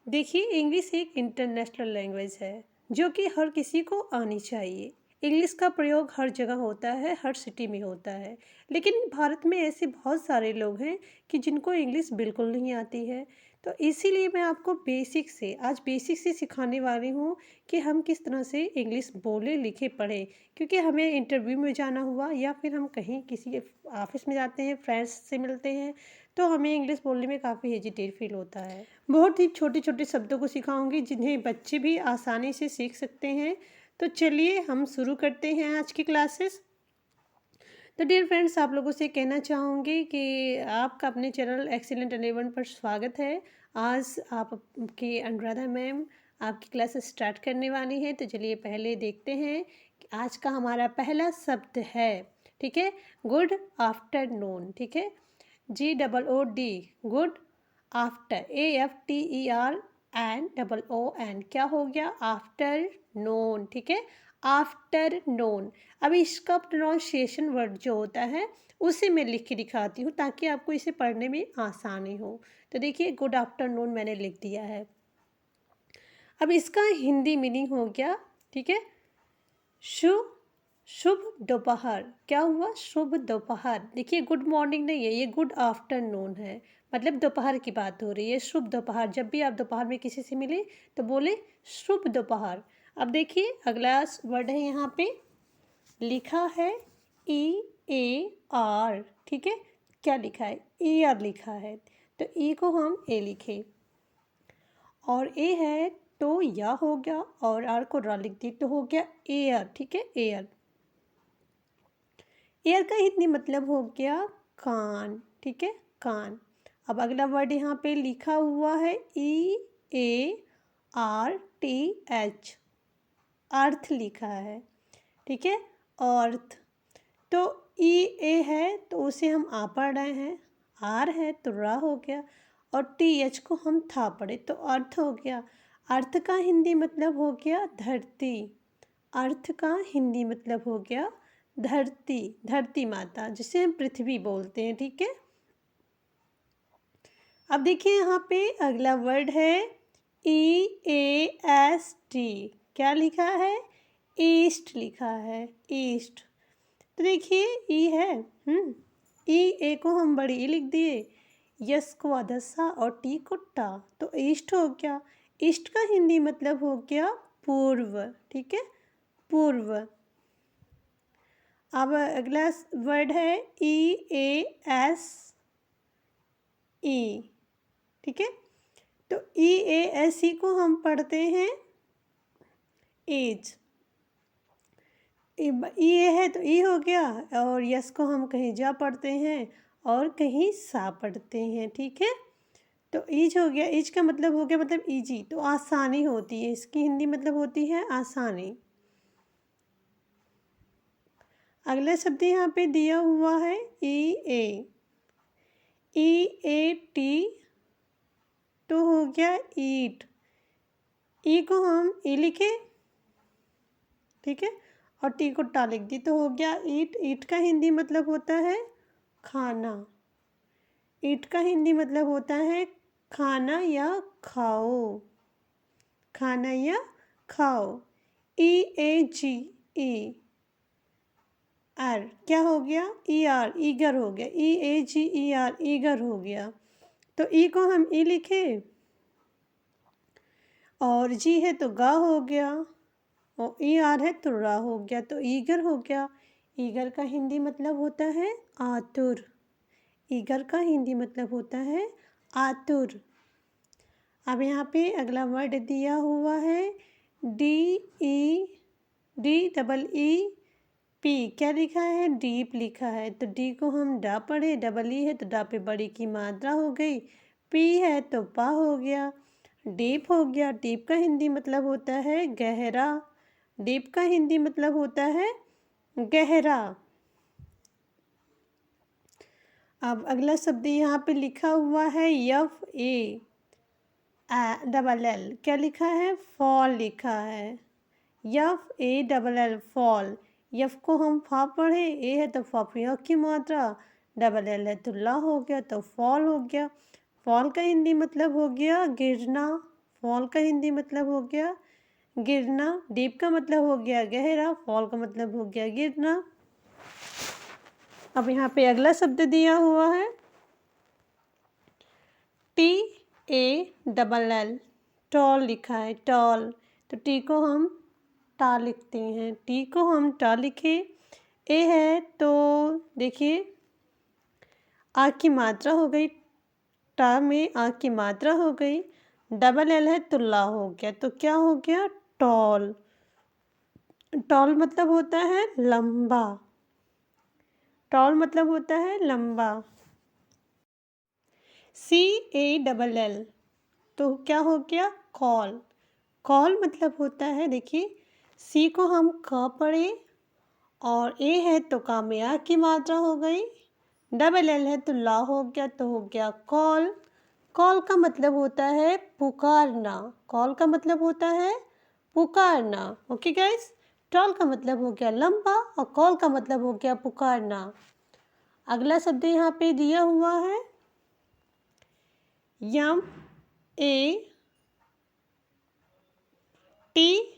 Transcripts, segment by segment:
देखिए, इंग्लिश एक international language है जो कि हर किसी को आनी चाहिए। इंग्लिश का प्रयोग हर जगह होता है, हर सिटी में होता है। लेकिन भारत में ऐसे बहुत सारे लोग हैं कि जिनको इंग्लिश बिल्कुल नहीं आती है। तो इसीलिए मैं आपको बेसिक से सिखाने वाली हूँ कि हम किस तरह से इंग्लिश बोले, लिखे, पढ़ें। क्योंकि हमें इंटरव्यू में जाना हुआ या फिर हम कहीं किसी ऑफिस में जाते हैं, फ्रेंड्स से मिलते हैं, तो हमें इंग्लिश बोलने में काफ़ी हेजिटेट फील होता है। बहुत ही छोटे-छोटे शब्दों को सिखाऊँगी जिन्हें बच्चे भी आसानी से सीख सकते हैं। तो चलिए हम शुरू करते हैं आज की क्लासेस। तो डियर फ्रेंड्स, आप लोगों से कहना चाहूँगी कि आपका अपने चैनल एक्सीलेंट एनएवन पर स्वागत है। आज आपकी अनुराधा मैम आपकी क्लासेस स्टार्ट करने वाली हैं। तो चलिए पहले देखते हैं कि आज का हमारा पहला शब्द है, ठीक है? गुड आफ्टरनून, ठीक है? GOOD, गुड आफ्टर, AFTERNOON, क्या हो गया? आफ्टरनून, ठीक है? आफ्टरनून। अब इसका प्रोनाउंसिएशन वर्ड जो होता है उसे मैं लिख के दिखाती हूँ ताकि आपको इसे पढ़ने में आसानी हो। तो देखिए, गुड आफ्टरनून मैंने लिख दिया है। अब इसका हिंदी मीनिंग हो गया, ठीक है? शुभ शुभ दोपहर। क्या हुआ? शुभ दोपहर। देखिए, गुड मॉर्निंग नहीं है, ये गुड आफ्टरनून है। मतलब दोपहर की बात हो रही है, शुभ दोपहर। जब भी आप दोपहर में किसी से मिले तो बोले शुभ दोपहर। अब देखिए अगला वर्ड है, यहाँ पे लिखा है EAR, ठीक है? क्या लिखा है? ER लिखा है। तो E को हम ए लिखे और ए है तो या हो गया और आर को रा लिख दी तो हो गया एयर, ठीक है? एयर। एयर का हिंदी मतलब हो गया कान, ठीक है? कान। अब अगला वर्ड यहाँ पे लिखा हुआ है EARTH, अर्थ लिखा है, ठीक है? अर्थ। तो E A है तो उसे हम आ पढ़ रहे हैं, आर है तो रा हो गया और TH को हम था पढ़े तो अर्थ हो गया। अर्थ का हिंदी मतलब हो गया धरती। अर्थ का हिंदी मतलब हो गया धरती, धरती माता, जिसे हम पृथ्वी बोलते हैं, ठीक है? अब देखिए यहाँ पे अगला वर्ड है EAST। क्या लिखा है? ईस्ट लिखा है, ईस्ट। तो देखिए ई है, ई ए को हम बड़ी ई लिख दिए, यस को अधसा और टी को टा, तो ईस्ट हो गया। ईस्ट का हिंदी मतलब हो गया पूर्व, ठीक है? पूर्व। अब अगला वर्ड है EASE, ठीक है? तो EASE को हम पढ़ते हैं एज। ई है तो ई हो गया और यस को हम कहीं जा पढ़ते हैं और कहीं सा पढ़ते हैं, ठीक है? तो ईज हो गया, ईज का मतलब हो गया मतलब ईजी, तो आसानी होती है, इसकी हिंदी मतलब होती है आसानी। अगला शब्द यहाँ पे दिया हुआ है EAT, तो हो गया ईट। ई को हम ई लिखे, ठीक है? और टी को टा लिख दी तो हो गया ईट। ईट का हिंदी मतलब होता है खाना। ईट का हिंदी मतलब होता है खाना या खाओ, खाना या खाओ। EAGER, क्या हो गया? ER, ईगर हो गया। EAGER, ईगर हो गया। तो ई को हम ई लिखे और जी है तो गा हो गया और ER है तो रा हो गया, तो ईगर हो गया। ईगर का हिंदी मतलब होता है आतुर। ईगर का हिंदी मतलब होता है आतुर। अब यहाँ पे अगला वर्ड दिया हुआ है DEEP। क्या लिखा है? डीप लिखा है, तो डी को हम डा पढ़े, डबल ई है तो डा पे बड़ी की मात्रा हो गई, पी है तो पा हो गया, डीप हो गया। डीप का हिंदी मतलब होता है गहरा। डीप का हिंदी मतलब होता है गहरा। अब अगला शब्द यहाँ पे लिखा हुआ है FALL। क्या लिखा है? फॉल लिखा है। FALL, fall. यफ को हम फा पढ़े, ए है तो फा पे की मात्रा, डबल एल है तो ला हो गया, तो फॉल हो गया। फॉल का हिंदी मतलब हो गया गिरना, फॉल का हिंदी मतलब हो गया गिरना। डीप का मतलब हो गया गहरा, फॉल का मतलब हो गया गिरना। अब यहाँ पे अगला शब्द दिया हुआ है TALL, टॉल लिखा है टॉल। तो टी को हम टा लिखते हैं, टी को हम टा लिखे। ए है तो देखिए आ की मात्रा हो गई, टा में आ की मात्रा हो गई। डबल एल है तो ला हो गया, तो क्या हो गया टॉल। टॉल मतलब होता है लंबा, टॉल मतलब होता है लंबा। CALL तो क्या हो गया कॉल। कॉल मतलब होता है देखिए सी को हम क पढ़े और ए है तो का में आ की मात्रा हो गई, डबल एल है तो ला हो गया, तो हो गया कॉल। कॉल का मतलब होता है पुकारना, कॉल का मतलब होता है पुकारना। ओके गाइस, टॉल का मतलब हो गया लंबा और कॉल का मतलब हो गया पुकारना। अगला शब्द यहाँ पे दिया हुआ है यम ए टी,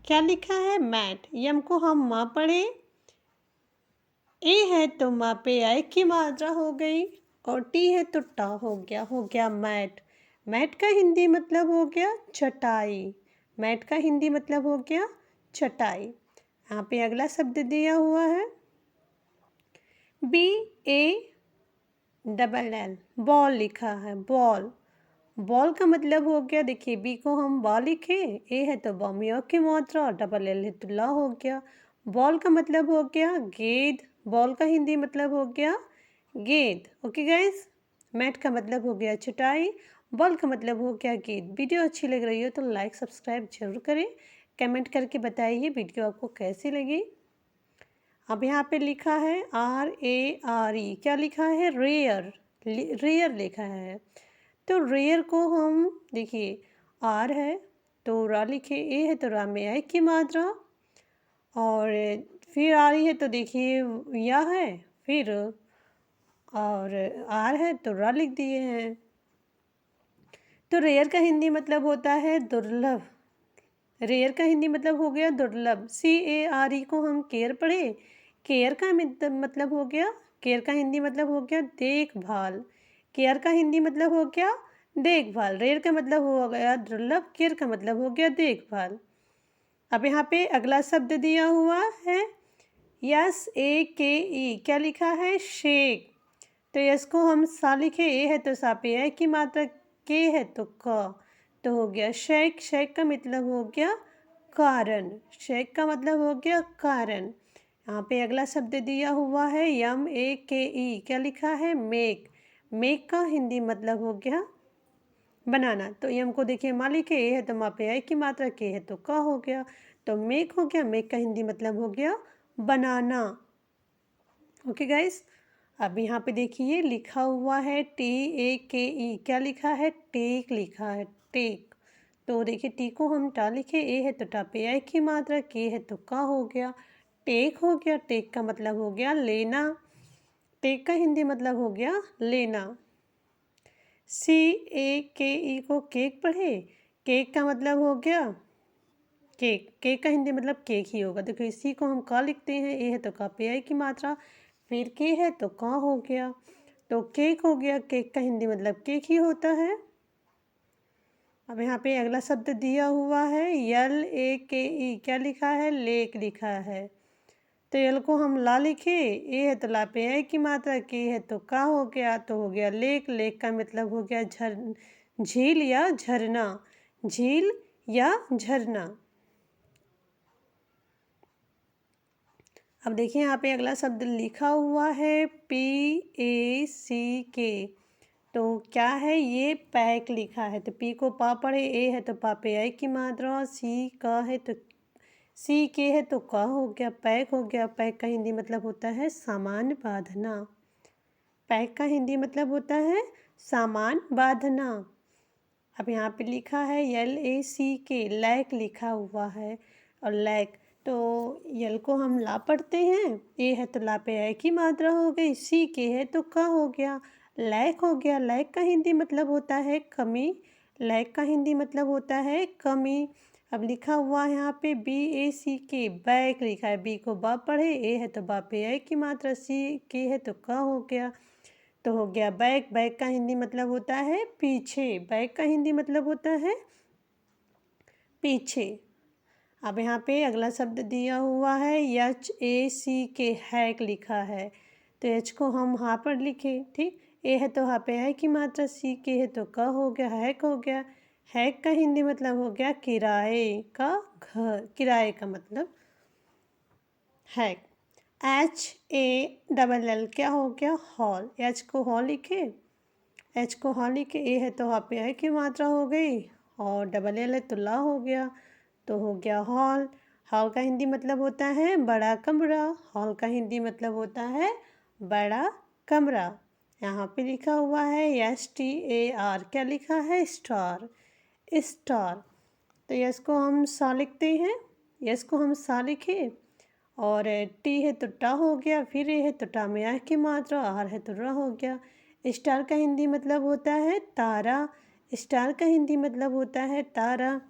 क्या लिखा है मैट। यम को हम माँ पढ़े, ए है तो माँ पे आई की मात्रा हो गई और टी है तो टा हो गया मैट। मैट का हिंदी मतलब हो गया चटाई, मैट का हिंदी मतलब हो गया चटाई। यहाँ पे अगला शब्द दिया हुआ है BALL, बॉल लिखा है बॉल। बॉल का मतलब हो गया देखिए बी को हम बा लिखे, ए है तो बॉमियों की मात्रा और डबल एल है तो ला हो गया। बॉल का मतलब हो गया गेंद, बॉल का हिंदी मतलब हो गया गेंद। ओके गाइस, मैट का मतलब हो गया चटाई, बॉल का मतलब हो गया गेंद। वीडियो अच्छी लग रही हो तो लाइक सब्सक्राइब जरूर करें, कमेंट करके बताइए वीडियो आपको कैसी लगी। अब यहाँ पे लिखा है RARE, क्या लिखा है रेयर, रेयर लिखा है। तो रेयर को हम देखिए आर है तो रा लिखे, ए है तो रा में आई की मात्रा और फिर आ रही है तो देखिए या है, फिर और आर है तो रा लिख दिए हैं। तो रेयर का हिंदी मतलब होता है दुर्लभ, रेयर का हिंदी मतलब हो गया दुर्लभ। CARE को हम केयर पढ़े, केयर का मतलब हो गया, केयर का हिंदी मतलब हो गया देखभाल, केयर का हिंदी मतलब हो गया देखभाल। रेयर का मतलब हो गया दुर्लभ, केयर का मतलब हो गया देखभाल। अब यहाँ पे अगला शब्द दिया हुआ है SAKE, क्या लिखा है शेक। तो यस को हम सा लिखे, ए है तो सा पे है की मात्रा, के है तो क, तो हो गया शेक। शेक का मतलब हो गया कारण, शेक का मतलब हो गया कारण। यहाँ पे अगला शब्द दिया हुआ है MAKE, क्या लिखा है मेक। मेक का हिंदी मतलब हो गया बनाना। तो यम को देखिए माँ लिखे, ए है तो माँ पे आई की मात्रा, के है तो का हो गया, तो मेक हो गया। मेक का हिंदी मतलब हो गया बनाना। ओके गाइस, अब यहाँ पे देखिए लिखा हुआ है TAKE, क्या लिखा है टेक लिखा है टेक। तो देखिए टी को हम टा लिखे, ए है तो टा पे आई की मात्रा, के है तो का हो गया, टेक हो गया। टेक का मतलब हो गया लेना, टेक का हिंदी मतलब हो गया लेना। CAKE को केक पढ़े, केक का मतलब हो गया केक, केक का हिंदी मतलब केक ही होगा। देखो इसी को हम का लिखते हैं, ए है तो का पे आई की मात्रा, फिर के है तो का हो गया, तो केक हो गया। केक का हिंदी मतलब केक ही होता है। अब यहाँ पे अगला शब्द दिया हुआ है LAKE, क्या लिखा है लेक लिखा है। तो यल को हम ला लिखे, ए है तो ला पे आई की मात्रा, के है तो का हो गया, तो हो गया लेक। लेक का मतलब हो गया झील या झरना, झील या झरना। अब देखिए यहाँ पे अगला शब्द लिखा हुआ है PACK, तो क्या है ये पैक लिखा है। तो पी को पा पढ़े, ए है तो पा पे आई की मात्रा, सी का है तो सी के है तो का हो गया पैक हो गया। पैक का हिंदी मतलब होता है सामान बांधना, पैक का हिंदी मतलब होता है सामान बांधना। अब यहाँ पे लिखा है LACK, लैक लिखा हुआ है और लैक, तो यल को हम ला पढ़ते हैं, ए है तो ला पे आई की मात्रा हो गई, सी के है तो का हो गया लैक हो गया। लैक का हिंदी मतलब होता है कमी, लैक का हिंदी मतलब होता है कमी। अब लिखा हुआ है यहाँ पे BACK, बैक लिखा है। बी को बा पढ़े, ए है तो बा पे ए की मात्रा, सी के है तो का हो गया, तो हो गया बैक। बैक का हिंदी मतलब होता है पीछे। बैक का हिंदी मतलब होता है पीछे। अब यहाँ पे अगला शब्द दिया हुआ है HACK, हैक लिखा है। तो एच को हम हाँ पर लिखे, ठीक। ए है तो हाँ पे है की मात्रा, सी के है तो का हो गया, हैक हो गया। हैक का हिंदी मतलब हो गया किराए का घर, किराए का मतलब हैक। HALL क्या हो गया, हॉल। एच को हॉल लिखे, एच को हॉल लिखे, ए है तो हाँ पे है की मात्रा हो गई, और LL है तो ला हो गया, तो हो गया हॉल। हॉल का हिंदी मतलब होता है बड़ा कमरा। हॉल का हिंदी मतलब होता है बड़ा कमरा। यहाँ पे लिखा हुआ है STAR, क्या लिखा है, स्टार, स्टार। तो यस को हम सा लिखते हैं, यस को हम सा लिखे, और टी है तो टा हो गया, फिर ए है तो टा में आ की मात्रा, आर है तो रा हो गया। स्टार का हिंदी मतलब होता है तारा। स्टार का हिंदी मतलब होता है तारा।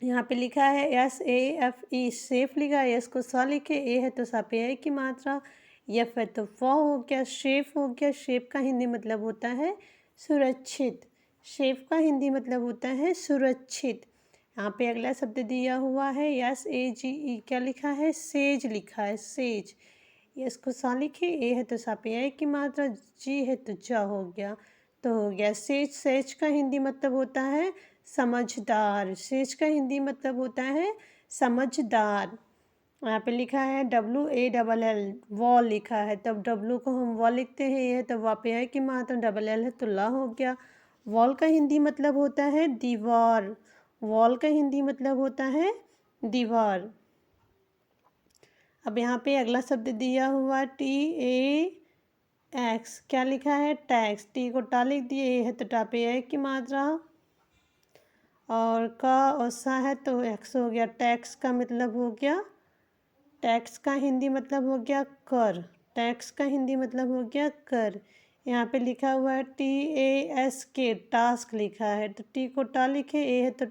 यहाँ पे लिखा है SAFE, सेफ लिखा है, एस को सा लिखे, ए है तो सा पे है की मात्रा, एफ है तो फॉ हो गया, शेफ हो गया। शेफ का हिंदी मतलब होता है सुरक्षित। शेफ का हिंदी मतलब होता है सुरक्षित। यहाँ पे अगला शब्द दिया हुआ है SAGE, क्या लिखा है, सेज लिखा है, सेज। एस को सा लिखे, ए है तो सा पे है की मात्रा, जी है तो जा हो गया, तो हो गया सेज। सेज का हिंदी मतलब होता है समझदार। सेज का हिंदी मतलब होता है समझदार। यहाँ पे लिखा है WALL, वॉल लिखा है, तब W को हम वॉल लिखते हैं, ये है तो वा पे है की मात्रा, LL है तो ला हो गया। वॉल का हिंदी मतलब होता है दीवार। वॉल का हिंदी मतलब होता है दीवार। अब यहाँ पे अगला शब्द दिया हुआ TAX, क्या लिखा है, टैक्स। टी को टा लिख दिए, ए है तो टा पे है की मात्रा, और का और सा है तो एक्स हो गया। टैक्स का मतलब हो गया, टैक्स का हिंदी मतलब हो गया कर। टैक्स का हिंदी मतलब हो गया कर। यहाँ पे लिखा हुआ है TASK, टास्क लिखा है, तो टी को टा लिखे, ए है तो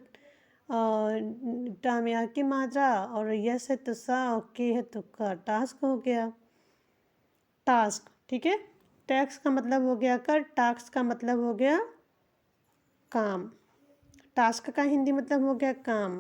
टा में आ की मात्रा, और यस है तो सा, और के है तो का, टास्क हो गया, टास्क, ठीक है। टैक्स का मतलब हो गया कर, टास्क का मतलब हो गया काम। टास्क का हिंदी मतलब हो गया काम।